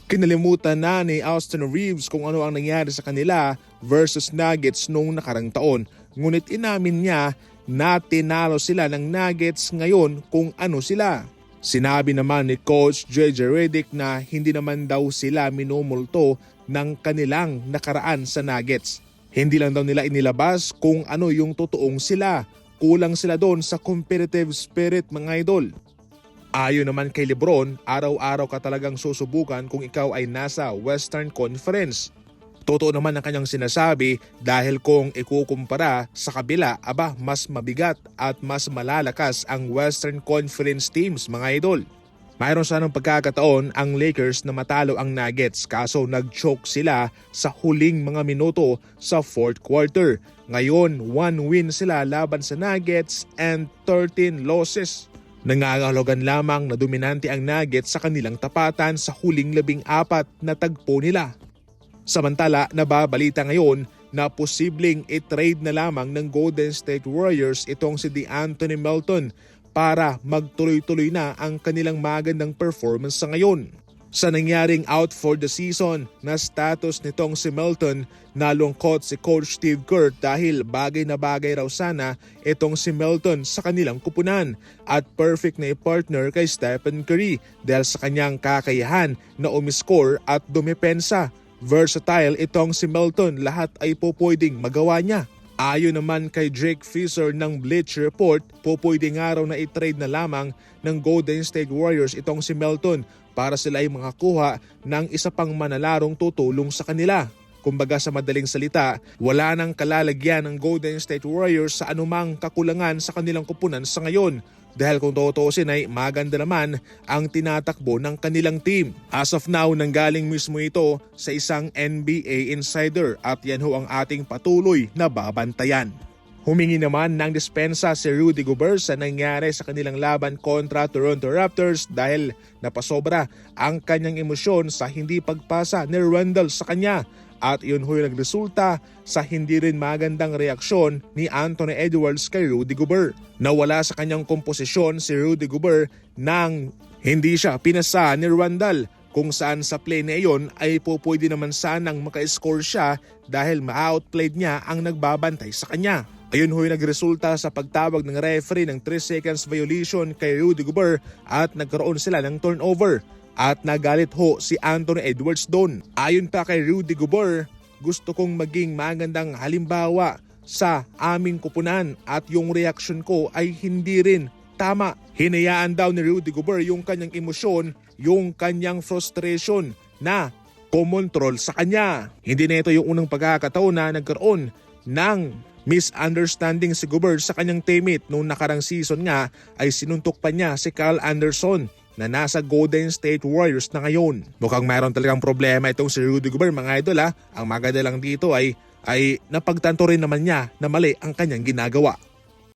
Kinalimutan na ni Austin Reeves kung ano ang nangyari sa kanila versus Nuggets noong nakarang taon. Ngunit inamin niya na tinalo sila ng Nuggets ngayon kung ano sila. Sinabi naman ni Coach JJ Redick na hindi naman daw sila minumulto ng kanilang nakaraan sa Nuggets. Hindi lang daw nila inilabas kung ano yung totoong sila. Kulang sila doon sa competitive spirit, mga idol. Ayon naman kay Lebron, araw-araw ka talagang susubukan kung ikaw ay nasa Western Conference. Totoo naman ang kanyang sinasabi dahil kung ikukumpara sa kabila, mas mabigat at mas malalakas ang Western Conference teams, mga idol. Mayroon sanang pagkakataon ang Lakers na matalo ang Nuggets kaso nag-choke sila sa huling mga minuto sa fourth quarter. Ngayon, 1 win sila laban sa Nuggets and 13 losses. Nangangahulugan lamang na dominante ang Nuggets sa kanilang tapatan sa huling 14 na tagpo nila. Samantala, nababalita ngayon na posibleng i-trade na lamang ng Golden State Warriors itong si DeAnthony Melton para magtuloy-tuloy na ang kanilang magandang performance sa ngayon. Sa nangyaring out for the season na status nitong si Melton, nalungkot si Coach Steve Kerr dahil bagay na bagay raw sana itong si Melton sa kanilang kupunan at perfect na i-partner kay Stephen Curry dahil sa kanyang kakayahan na umiscore at dumepensa. Versatile itong si Melton, lahat ay pupwedeng magawa niya. Ayon naman kay Jake Fisher ng Bleacher Report, pupwede nga raw na i-trade na lamang ng Golden State Warriors itong si Melton para sila ay makakuha ng isa pang manalarong tutulong sa kanila. Kumbaga sa madaling salita, wala nang kalalagyan ng Golden State Warriors sa anumang kakulangan sa kanilang kupunan sa ngayon. Dahil kung tutuusin ay maganda naman ang tinatakbo ng kanilang team. As of now, nanggaling mismo ito sa isang NBA insider at yan ho ang ating patuloy na babantayan. Humingi naman ng dispensa si Rudy Gobert sa nangyari sa kanilang laban kontra Toronto Raptors dahil napasobra ang kanyang emosyon sa hindi pagpasa ni Randle sa kanya. At yun ho'y nagresulta sa hindi rin magandang reaksyon ni Anthony Edwards kay Rudy Gobert. Nawala sa kanyang komposisyon si Rudy Gobert nang hindi siya pinasa ni Randle, kung saan sa play na iyon ay pupwede naman sanang maka-score siya dahil ma-outplayed niya ang nagbabantay sa kanya. Ayun ho'y nagresulta sa pagtawag ng referee ng 3 seconds violation kay Rudy Gobert at nagkaroon sila ng turnover. At nagalit ho si Anthony Edwards doon. Ayon pa kay Rudy Gobert, gusto kong maging magandang halimbawa sa aming kupunan at yung reaksyon ko ay hindi rin tama. Hinayaan daw ni Rudy Gobert yung kanyang emosyon, yung kanyang frustration na kumontrol sa kanya. Hindi na ito yung unang pagkakataon na nagkaroon ng misunderstanding si Gobert sa kanyang teammate. Noong nakarang season nga ay sinuntok pa niya si Kyle Anderson na nasa Golden State Warriors na ngayon. Mukhang mayroon talagang problema itong si Rudy Gobert, mga idol. Ang maganda lang dito ay napagtanto rin naman niya na mali ang kanyang ginagawa.